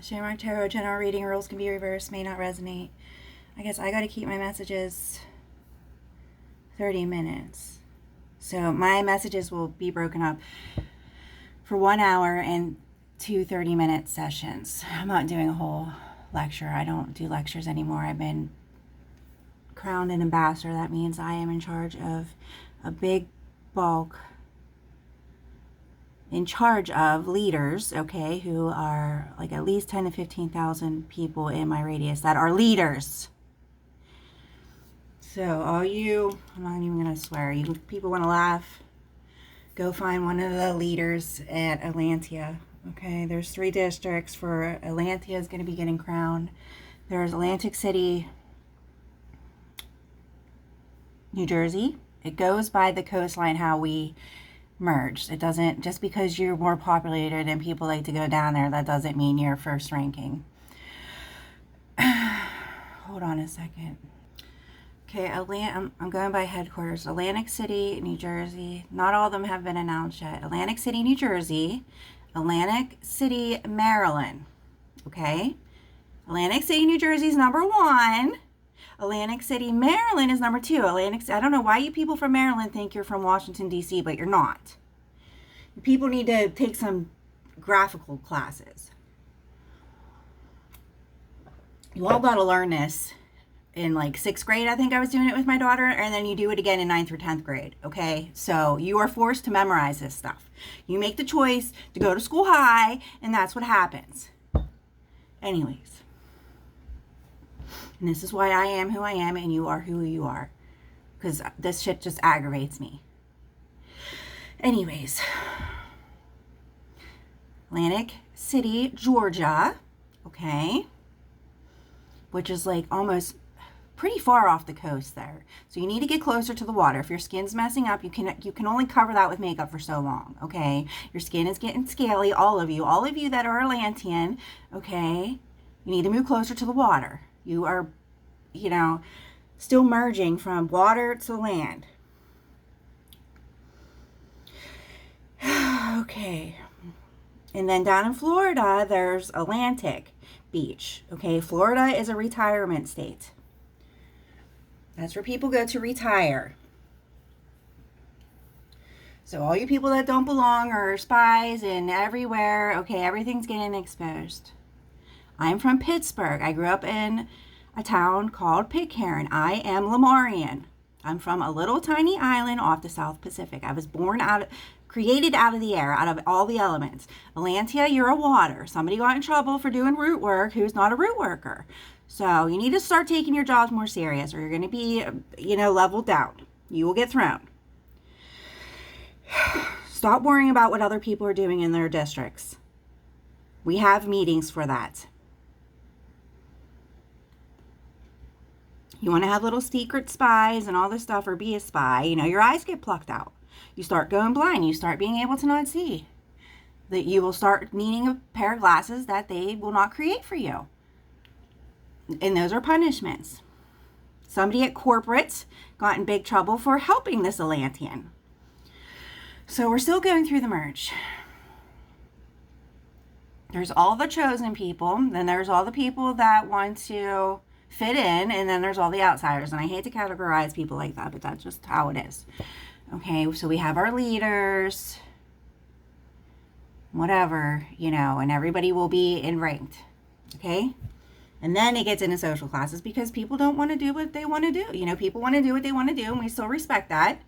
Shamrock Tarot general reading rules can be reversed, may not resonate. I guess I got to keep my messages 30 minutes. So my messages will be broken up for 1 hour and two 30-minute sessions. I'm not doing a whole lecture. I don't do lectures anymore. I've been crowned an ambassador. That means I am in charge of a big bulk, in charge of leaders, okay, who are like at least 10 to 15,000 people in my radius that are leaders. So all you, I'm not even going to swear, you people want to laugh, go find one of the leaders at Atlantia. Okay, there's 3 districts for Atlantia is going to be getting crowned. There's Atlantic City, New Jersey. It goes by the coastline how we merged. It doesn't, just because you're more populated and people like to go down there, that doesn't mean you're first ranking. Hold on a second. Okay, I'm going by headquarters. Atlantic City, New Jersey. Not all of them have been announced yet. Atlantic City, New Jersey. Atlantic City, Maryland. Okay? Atlantic City, New Jersey is number 1. Atlantic City, Maryland is number 2. I don't know why you people from Maryland think you're from Washington, D.C., but you're not. People need to take some graphical classes. You all got to learn this in like 6th grade. I think I was doing it with my daughter, and then you do it again in 9th or 10th grade. Okay, so you are forced to memorize this stuff. You make the choice to go to school high, and that's what happens. Anyways, and this is why I am who I am, and you are who you are, because this shit just aggravates me. Anyways, Atlantic City, Georgia, okay, which is like almost pretty far off the coast there. So you need to get closer to the water. If your skin's messing up, you can only cover that with makeup for so long, okay? Your skin is getting scaly, all of you that are Atlantean, okay? You need to move closer to the water. You are, still merging from water to land. Okay. And then down in Florida, there's Atlantic Beach, okay? Florida is a retirement state. That's where people go to retire. So all you people that don't belong are spies and everywhere, okay, everything's getting exposed. I'm from Pittsburgh. I grew up in a town called Pitcairn. I am Lamarian. I'm from a little tiny island off the South Pacific. I was created out of the air, out of all the elements. Atlantia, you're a water. Somebody got in trouble for doing root work who's not a root worker. So you need to start taking your jobs more serious, or you're going to be, leveled down. You will get thrown. Stop worrying about what other people are doing in their districts. We have meetings for that. You want to have little secret spies and all this stuff, or be a spy, your eyes get plucked out. You start going blind. You start being able to not see. That you will start needing a pair of glasses that they will not create for you. And those are punishments. Somebody at corporate got in big trouble for helping this Atlantean. So we're still going through the merge. There's all the chosen people. Then there's all the people that want to fit in. And then there's all the outsiders. And I hate to categorize people like that, but that's just how it is. Okay, so we have our leaders, whatever, and everybody will be in ranked. Okay? And then it gets into social classes because people don't want to do what they want to do. People want to do what they want to do, and we still respect that.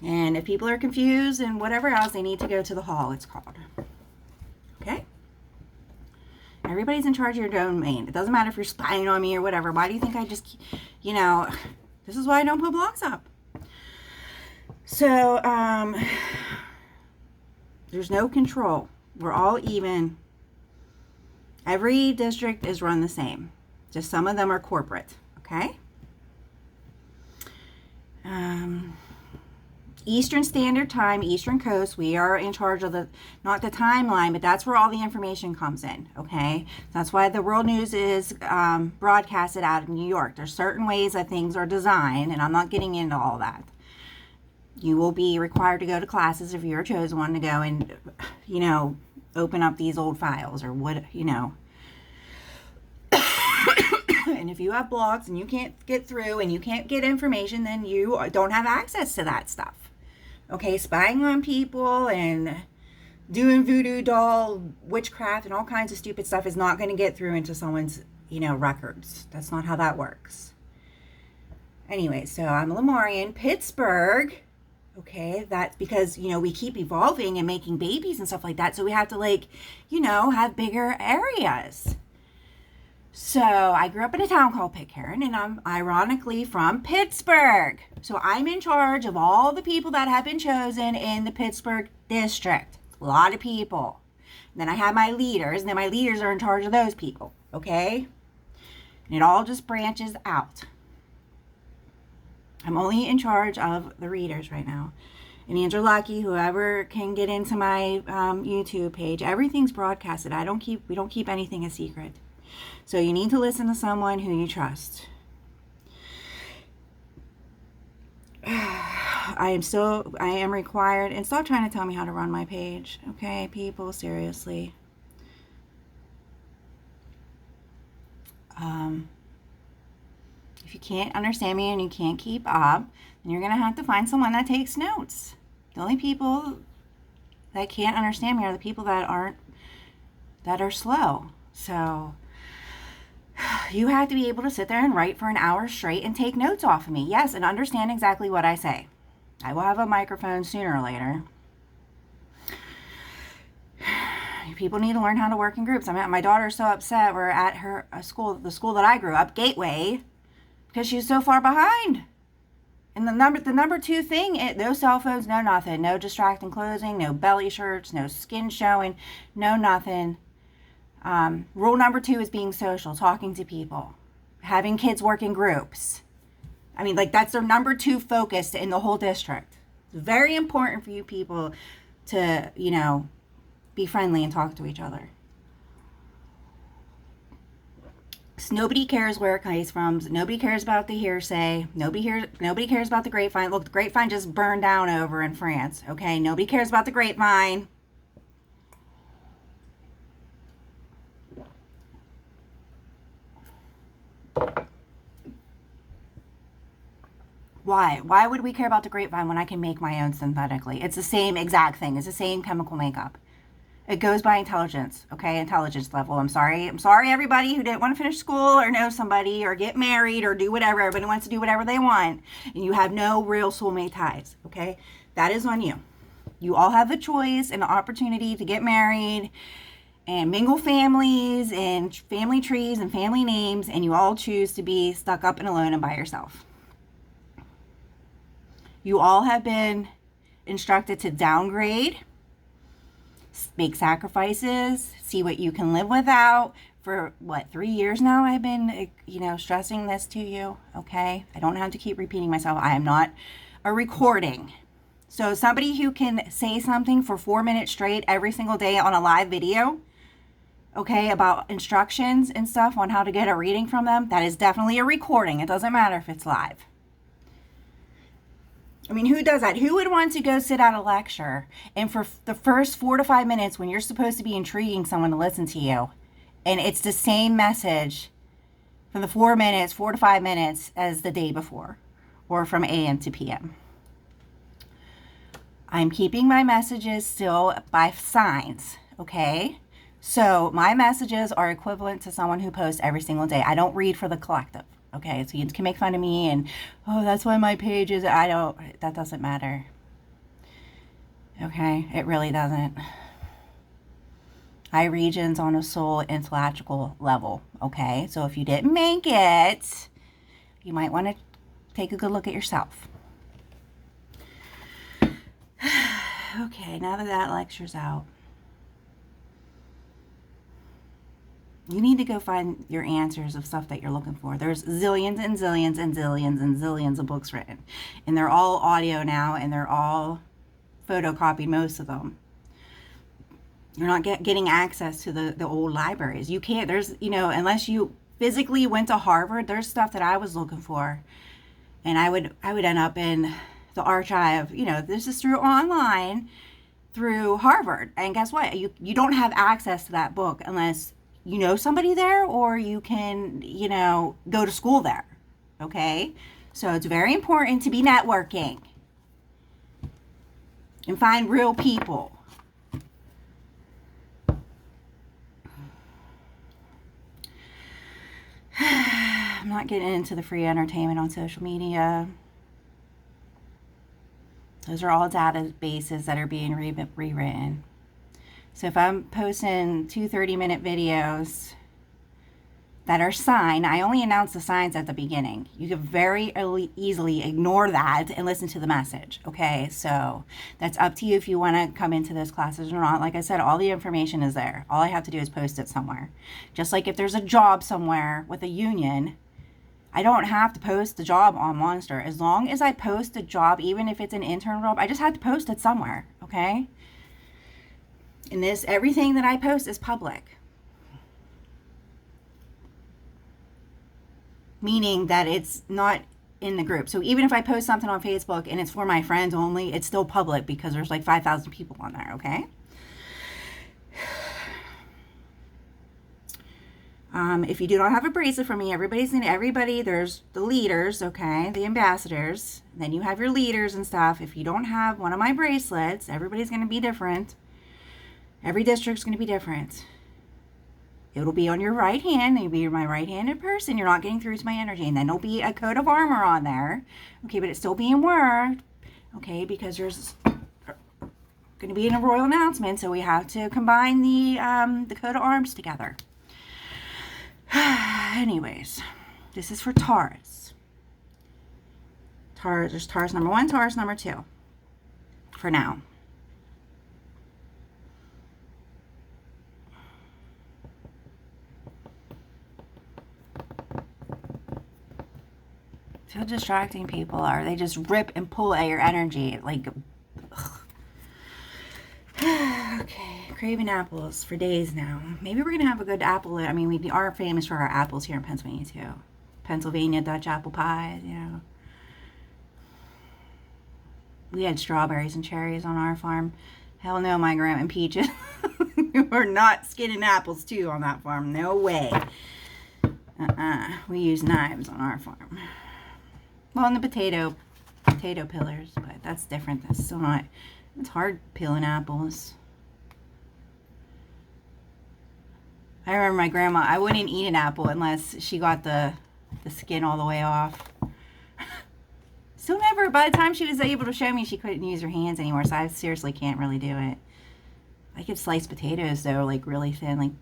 And if people are confused and whatever else, they need to go to the hall, it's called. Okay? Everybody's in charge of your domain. It doesn't matter if you're spying on me or whatever. Why do you think I just, this is why I don't put blogs up. So, there's no control. We're all even. Every district is run the same. Just some of them are corporate, okay? Eastern Standard Time, Eastern Coast, we are in charge of not the timeline, but that's where all the information comes in, okay? That's why the world news is broadcasted out of New York. There's certain ways that things are designed, and I'm not getting into all that. You will be required to go to classes if you're a chosen one to go and, open up these old files or what. And if you have blocks and you can't get through and you can't get information, then you don't have access to that stuff. Okay, spying on people and doing voodoo doll witchcraft and all kinds of stupid stuff is not going to get through into someone's, records. That's not how that works. Anyway, so I'm Lemurian, Pittsburgh. Okay, that's because, we keep evolving and making babies and stuff like that. So we have to have bigger areas. So I grew up in a town called Pitcairn, and I'm ironically from Pittsburgh. So I'm in charge of all the people that have been chosen in the Pittsburgh district. A lot of people. And then I have my leaders, and then my leaders are in charge of those people. Okay? And it all just branches out. I'm only in charge of the readers right now. And you're lucky, whoever can get into my YouTube page, everything's broadcasted. We don't keep anything a secret. So you need to listen to someone who you trust. I am required, and stop trying to tell me how to run my page. Okay, people, seriously. If you can't understand me and you can't keep up, then you're going to have to find someone that takes notes. The only people that can't understand me are the people that are slow. So you have to be able to sit there and write for an hour straight and take notes off of me. Yes, and understand exactly what I say. I will have a microphone sooner or later. People need to learn how to work in groups. My daughter's so upset. We're at the school that I grew up, Gateway, because she's so far behind. And the number two thing, no cell phones, no nothing. No distracting clothing, no belly shirts, no skin showing, no nothing. Rule number 2 is being social, talking to people, having kids work in groups. That's their number 2 focus in the whole district. It's very important for you people to, be friendly and talk to each other. So nobody cares where it comes from. Nobody cares about the hearsay. Nobody cares about the grapevine. Look, the grapevine just burned down over in France. Okay, nobody cares about the grapevine. Why? Why would we care about the grapevine when I can make my own synthetically? It's the same exact thing. It's the same chemical makeup. It goes by intelligence, okay? Intelligence level. I'm sorry, everybody who didn't want to finish school or know somebody or get married or do whatever. Everybody wants to do whatever they want. And you have no real soulmate ties, okay? That is on you. You all have the choice and the opportunity to get married and mingle families and family trees and family names, and you all choose to be stuck up and alone and by yourself. You all have been instructed to downgrade, make sacrifices, see what you can live without. For 3 years now I've been, stressing this to you, okay? I don't have to keep repeating myself. I am not a recording. So somebody who can say something for 4 minutes straight every single day on a live video, okay, about instructions and stuff on how to get a reading from them, that is definitely a recording. It doesn't matter if it's live. Who does that? Who would want to go sit at a lecture and for the first 4 to 5 minutes when you're supposed to be intriguing someone to listen to you, and it's the same message from the 4 to 5 minutes as the day before, or from AM to PM? I'm keeping my messages still by signs, okay? So my messages are equivalent to someone who posts every single day. I don't read for the collective. Okay, so you can make fun of me and, that's why my page is, that doesn't matter. Okay, it really doesn't. I regions on a soul intellectual level, okay? So if you didn't make it, you might want to take a good look at yourself. Okay, now that lecture's out, you need to go find your answers of stuff that you're looking for. There's zillions and zillions and zillions and zillions of books written. And they're all audio now, and they're all photocopied, most of them. You're not getting access to the old libraries. You can't, unless you physically went to Harvard, there's stuff that I was looking for. And I would end up in the archive, you know, this is through online, through Harvard. And guess what? You don't have access to that book unless you know somebody there or you can, you know, go to school there. Okay? So it's very important to be networking and find real people. I'm not getting into the free entertainment on social media. Those are all databases that are being rewritten. So if I'm posting 2 30-minute videos that are signed, I only announce the signs at the beginning. You can very easily ignore that and listen to the message. Okay, so that's up to you if you want to come into those classes or not. Like I said, all the information is there. All I have to do is post it somewhere. Just like if there's a job somewhere with a union, I don't have to post the job on Monster. As long as I post a job, even if it's an intern job, I just have to post it somewhere. Okay, and everything that I post is public. Meaning that it's not in the group. So even if I post something on Facebook and it's for my friends only, it's still public because there's like 5,000 people on there, okay? If you do not have a bracelet for me, everybody, there's the leaders, okay? The ambassadors. Then you have your leaders and stuff. If you don't have one of my bracelets, everybody's going to be different. Every district's going to be different. It'll be on your right hand. You'll be my right-handed person. You're not getting through to my energy. And then there'll be a coat of armor on there. Okay, but it's still being worked. Okay, because there's going to be in a royal announcement. So we have to combine the coat of arms together. Anyways, this is for Taurus. There's Taurus number 1, Taurus number 2. For now. See how distracting people are. They just rip and pull at your energy. Like, okay, craving apples for days now. Maybe we're going to have a good apple. I mean, we are famous for our apples here in Pennsylvania, too. Pennsylvania Dutch apple pies, you know. We had strawberries and cherries on our farm. Hell no, my grandma and peaches. We're not skinning apples, too, on that farm. No way. We use knives on our farm. Well, and the potato pillars, but that's different. That's still not, it's hard peeling apples. I remember my grandma, I wouldn't eat an apple unless she got the skin all the way off. Still never, by the time she was able to show me, she couldn't use her hands anymore, so I seriously can't really do it. I could slice potatoes, though, like really thin, like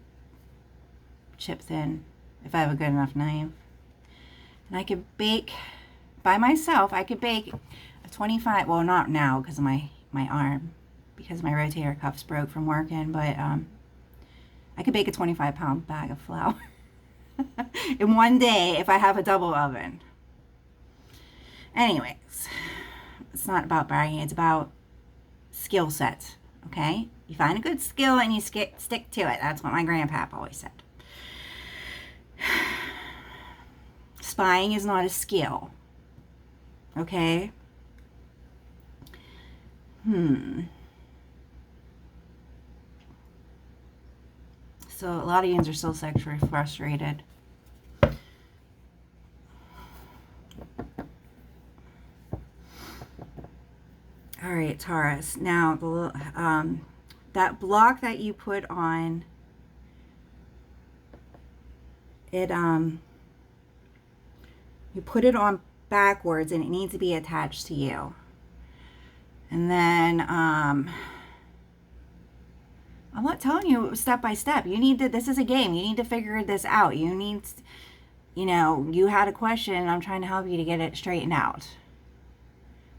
chip thin, if I have a good enough knife. And I could bake... By myself, I could bake a 25, well, not now because of my arm, because my rotator cuffs broke from working, but I could bake a 25-pound bag of flour in one day if I have a double oven. Anyways, it's not about bragging, it's about skill sets, okay? You find a good skill and you stick to it. That's what my grandpap always said. Spying is not a skill. Okay. So a lot of yins are still sexually frustrated. All right, Taurus. Now, that block that you put on it, you put it on backwards and it needs to be attached to you. And then I'm not telling you step by step. You need to, this is a game. You need to figure this out. You need, you know, you had a question and I'm trying to help you to get it straightened out.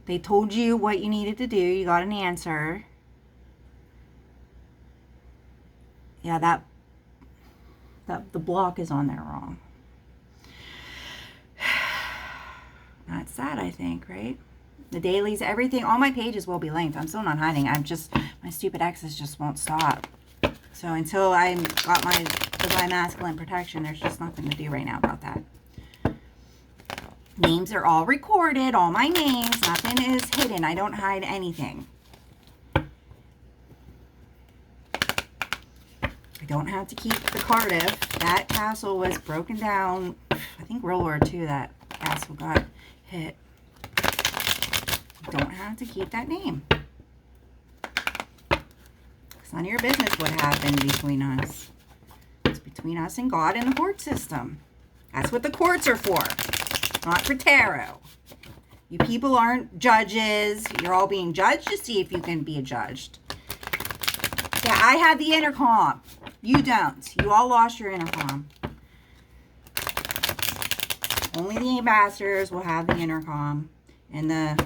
They told you what you needed to do. You got an answer. Yeah, the block is on there wrong. That's sad, I think, right? The dailies, everything, all my pages will be linked. I'm still not hiding. My stupid exes just won't stop. So until I got my divine masculine protection, there's just nothing to do right now about that. Names are all recorded, all my names. Nothing is hidden. I don't hide anything. I don't have to keep the Cardiff. That castle was broken down. I think World War II that castle got hit. I don't have to keep that name. It's none of your business what happened between us. It's between us and God and the court system. That's what the courts are for. Not for tarot. You people aren't judges. You're all being judged to see if you can be judged. Yeah, I have the intercom. You don't. You all lost your intercom. Only the ambassadors will have the intercom. And the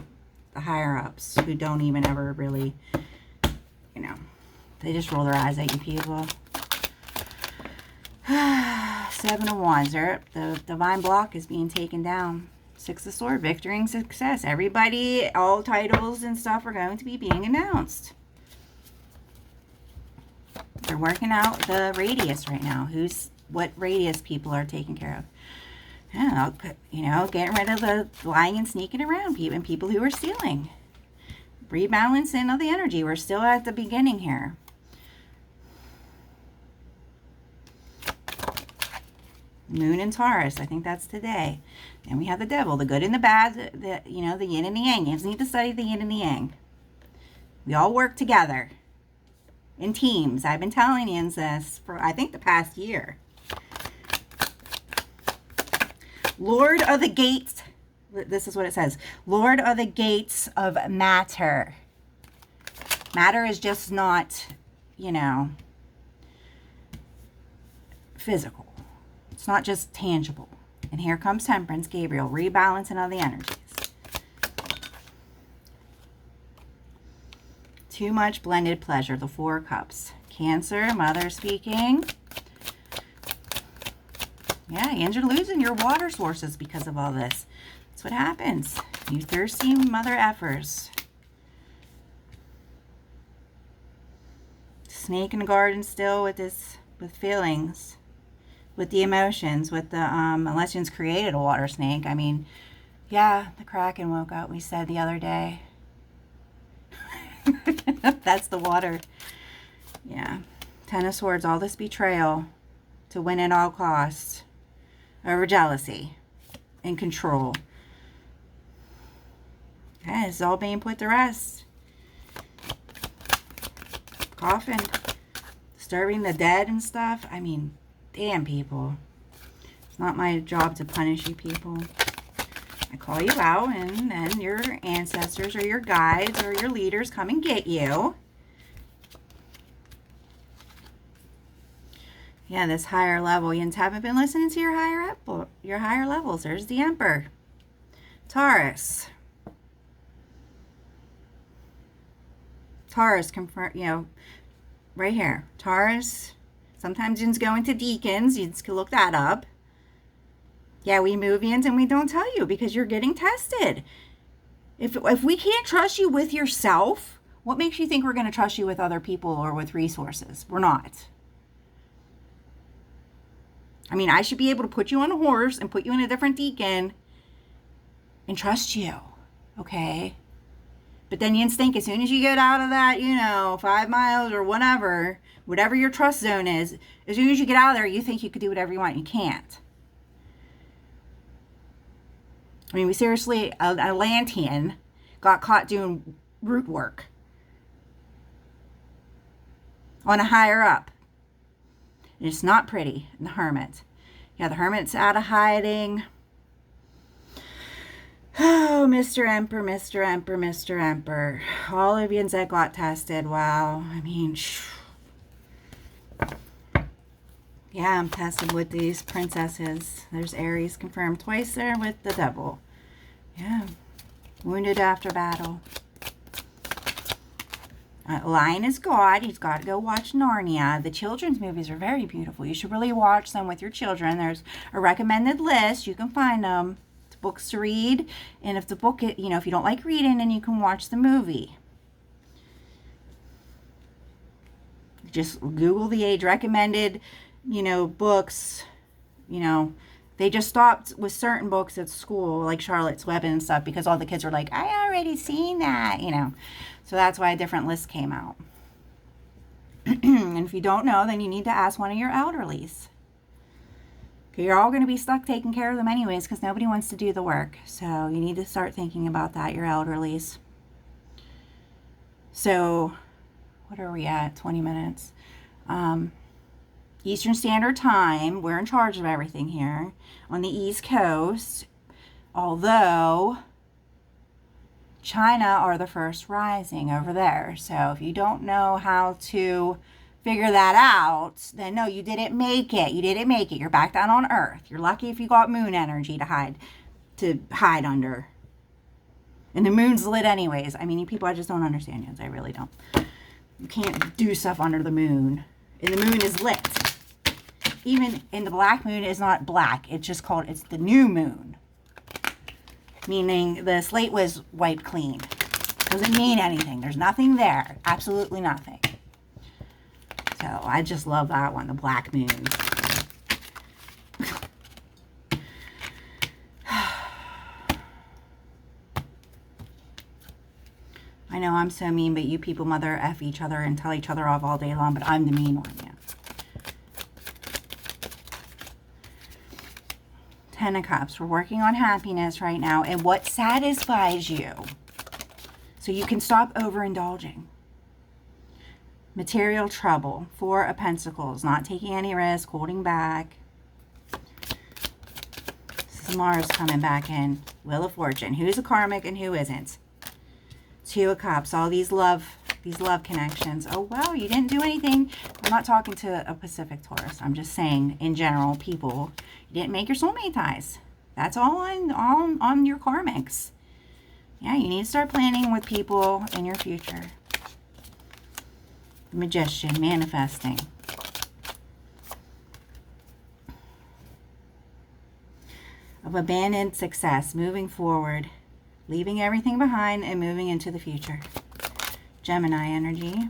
higher-ups who don't even ever really, you know, they just roll their eyes at you people. 7 of Wands. The divine block is being taken down. 6 of Swords. Victory and success. Everybody, all titles and stuff are going to be being announced. They're working out the radius right now. What radius people are taking care of. Yeah, you know, getting rid of the lying and sneaking around people and people who are stealing. Rebalancing of the energy. We're still at the beginning here. Moon and Taurus. I think that's today. And we have the devil, the good and the bad, the yin and the yang. You just need to study the yin and the yang. We all work together in teams. I've been telling you this for, I think, the past year. Lord of the gates. This is what it says. Lord of the gates of matter. Matter is just not, you know, physical. It's not just tangible. And here comes Temperance, Gabriel, rebalancing of the energies. Too much blended pleasure, the 4 cups. Cancer, mother speaking. Yeah, and you're losing your water sources because of all this. That's what happens. You thirsty mother effers. Snake in the garden still with feelings. With the emotions, with the, unless you've created a water snake. I mean, yeah, the Kraken woke up, we said the other day. That's the water. Yeah. 10 of Swords, all this betrayal to win at all costs. Over jealousy and control. Yeah, it's all being put to rest. Coffin. Disturbing the dead and stuff. I mean, damn, people. It's not my job to punish you people. I call you out, and then your ancestors or your guides or your leaders come and get you. Yeah, this higher level. You haven't been listening to your higher levels. There's the Emperor. Taurus. Taurus, confirm, you know, right here. Taurus. Sometimes you go into deacons. You can look that up. Yeah, we Movians and we don't tell you because you're getting tested. If we can't trust you with yourself, what makes you think we're going to trust you with other people or with resources? We're not. I mean, I should be able to put you on a horse and put you in a different deacon and trust you, okay? But then you think as soon as you get out of that, 5 miles or whatever your trust zone is, as soon as you get out of there, you think you could do whatever you want. You can't. I mean, we seriously, an Atlantean got caught doing root work on a higher up. And it's not pretty. And the Hermit. Yeah, the Hermit's out of hiding. Oh, Mr. Emperor, Mr. Emperor, Mr. Emperor. All of you that got tested. Wow. I mean, yeah, I'm tested with these princesses. There's Aries confirmed twice there with the devil. Yeah. Wounded after battle. Lion is God. He's got to go watch Narnia. The children's movies are very beautiful. You should really watch them with your children. There's a recommended list. You can find them. It's books to read. And if the book, if you don't like reading, then you can watch the movie. Just Google the age recommended, books, They just stopped with certain books at school, like Charlotte's Web and stuff, because all the kids were like, I already seen that, you know. So that's why a different list came out. And if you don't know, then you need to ask one of your elderlies. You're all going to be stuck taking care of them anyways because nobody wants to do the work. So you need to start thinking about that, your elderlies. So what are we at? 20 minutes. Eastern Standard Time. We're in charge of everything here on the East Coast. Although China are the first rising over there. So if you don't know how to figure that out, then no, you didn't make it. You didn't make it. You're back down on Earth. You're lucky if you got moon energy to hide under. And the moon's lit anyways. I mean, you people, I just don't understand you. I really don't. You can't do stuff under the moon. And the moon is lit. Even in the black moon is not black. It's just called, it's the new moon. Meaning the slate was wiped clean. Doesn't mean anything. There's nothing there. Absolutely nothing. So I just love that one, the black moon. I know I'm so mean, but you people mother F each other and tell each other off all day long, but I'm the mean one, yeah. 10 of Cups. We're working on happiness right now and what satisfies you. So you can stop overindulging. Material trouble. 4 of Pentacles. Not taking any risk. Holding back. Mars coming back in. Wheel of Fortune. Who's a karmic and who isn't? 2 of Cups. All these love connections. Oh, wow. You didn't do anything. I'm not talking to a Pacific Taurus. I'm just saying, in general, people, you didn't make your soulmate ties. That's all on your karmics. Yeah, you need to start planning with people in your future. Magician, manifesting. Of abandoned success, moving forward, leaving everything behind and moving into the future. Gemini energy.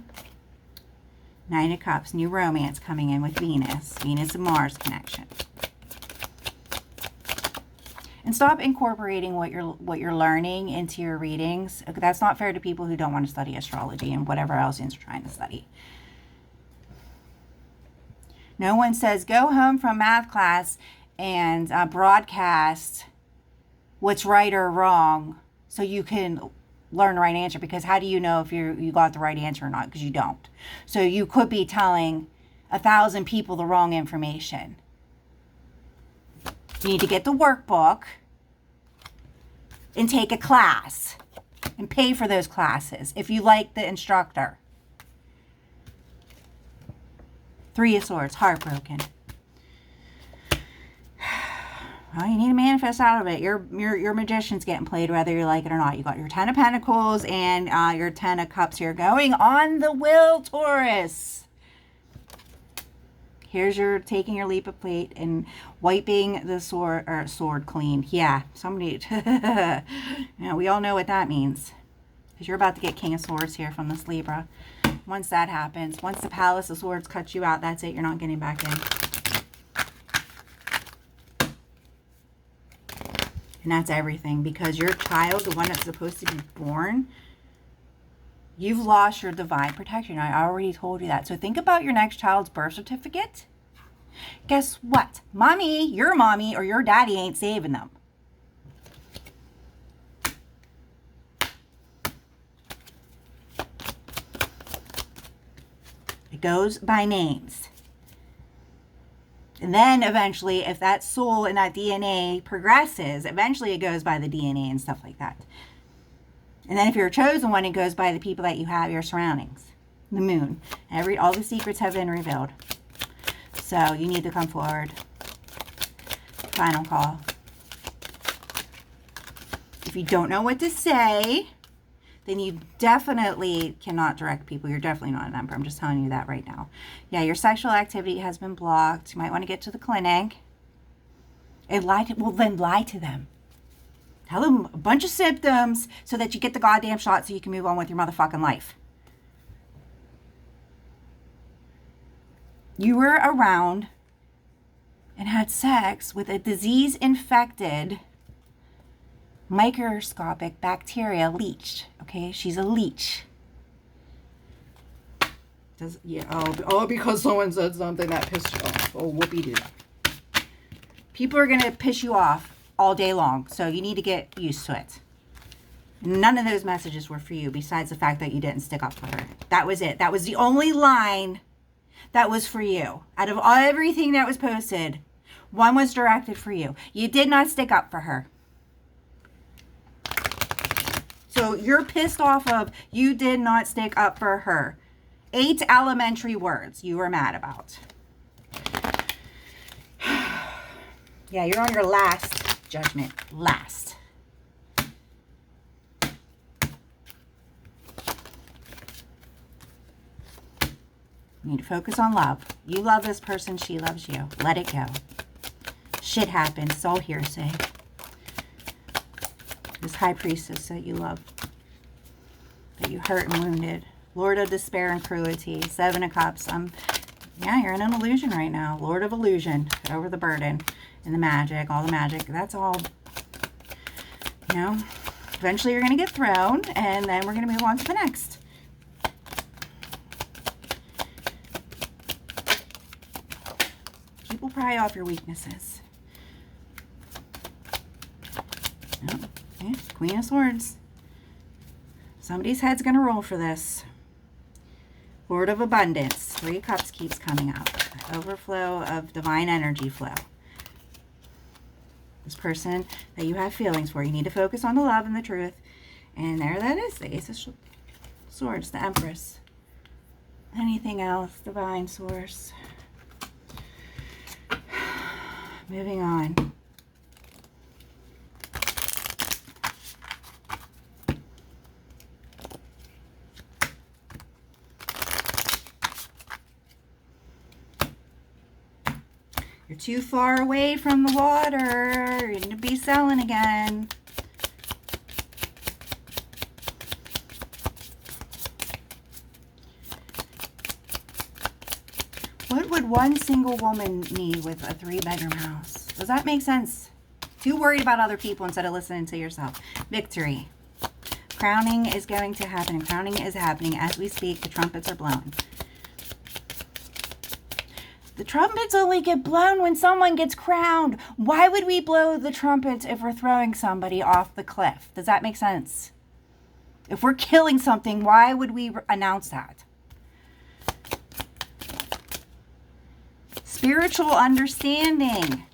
9 of Cups, new romance coming in with Venus. Venus and Mars connection. And stop incorporating what you're learning into your readings. That's not fair to people who don't want to study astrology and whatever else you're trying to study. No one says go home from math class and broadcast what's right or wrong so you can learn the right answer, because how do you know if you got the right answer or not? Because you don't. So you could be telling 1,000 people the wrong information. You need to get the workbook and take a class and pay for those classes if you like the instructor. 3 of Swords, heartbroken. Well, you need to manifest out of it. Your magician's getting played whether you like it or not. You got your 10 of Pentacles and your 10 of Cups here going on the wheel, Taurus. Here's your taking your leap of faith and wiping the sword clean. Yeah, somebody. Yeah, we all know what that means, because you're about to get King of Swords here from this Libra. Once that happens, once the Palace of Swords cuts you out, that's it. You're not getting back in. And that's everything, because your child, the one that's supposed to be born, you've lost your divine protection. I already told you that. So think about your next child's birth certificate. Guess what? Mommy, your mommy or your daddy ain't saving them. It goes by names. And then eventually, if that soul and that DNA progresses, eventually it goes by the DNA and stuff like that. And then if you're a chosen one, it goes by the people that you have, your surroundings. The moon. All the secrets have been revealed. So you need to come forward. Final call. If you don't know what to say, then you definitely cannot direct people. You're definitely not an emperor. I'm just telling you that right now. Yeah, your sexual activity has been blocked. You might want to get to the clinic and lie to them. Tell them a bunch of symptoms so that you get the goddamn shot so you can move on with your motherfucking life. You were around and had sex with a disease-infected microscopic bacteria leech. Okay, she's a leech. Because someone said something that pissed you off. Oh, whoopie-doo. People are going to piss you off all day long, so you need to get used to it. None of those messages were for you, besides the fact that you didn't stick up for her. That was it. That was the only line that was for you. Out of everything that was posted, one was directed for you. You did not stick up for her. So you're pissed off of you did not stick up for her. 8 elementary words you were mad about. Yeah, you're on your last judgment. Last. You need to focus on love. You love this person. She loves you. Let it go. Shit happens. It's all hearsay. This high priestess that you love. That you hurt and wounded. Lord of despair and cruelty. 7 of cups. Yeah, you're in an illusion right now. Lord of illusion. Get over the burden. And the magic. All the magic. That's all. You know. Eventually you're going to get thrown. And then we're going to move on to the next. People pry off your weaknesses. Oh, okay. Queen of Swords. Somebody's head's going to roll for this. Lord of Abundance. 3 of Cups keeps coming up. Overflow of divine energy flow. This person that you have feelings for. You need to focus on the love and the truth. And there that is. The Ace of Swords. The Empress. Anything else? Divine Source. Moving on. You're too far away from the water. You need to be selling again. What would one single woman need with a 3-bedroom house? Does that make sense? Too worried about other people instead of listening to yourself. Victory. Crowning is going to happen. Crowning is happening as we speak. The trumpets are blowing. The trumpets only get blown when someone gets crowned. Why would we blow the trumpets if we're throwing somebody off the cliff? Does that make sense? If we're killing something, why would we announce that? Spiritual understanding.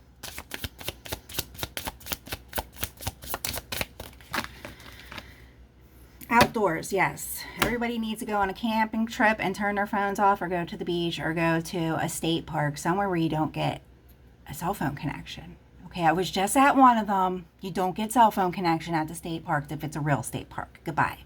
Outdoors, yes. Everybody needs to go on a camping trip and turn their phones off or go to the beach or go to a state park, somewhere where you don't get a cell phone connection. Okay, I was just at one of them. You don't get cell phone connection at the state park if it's a real state park. Goodbye.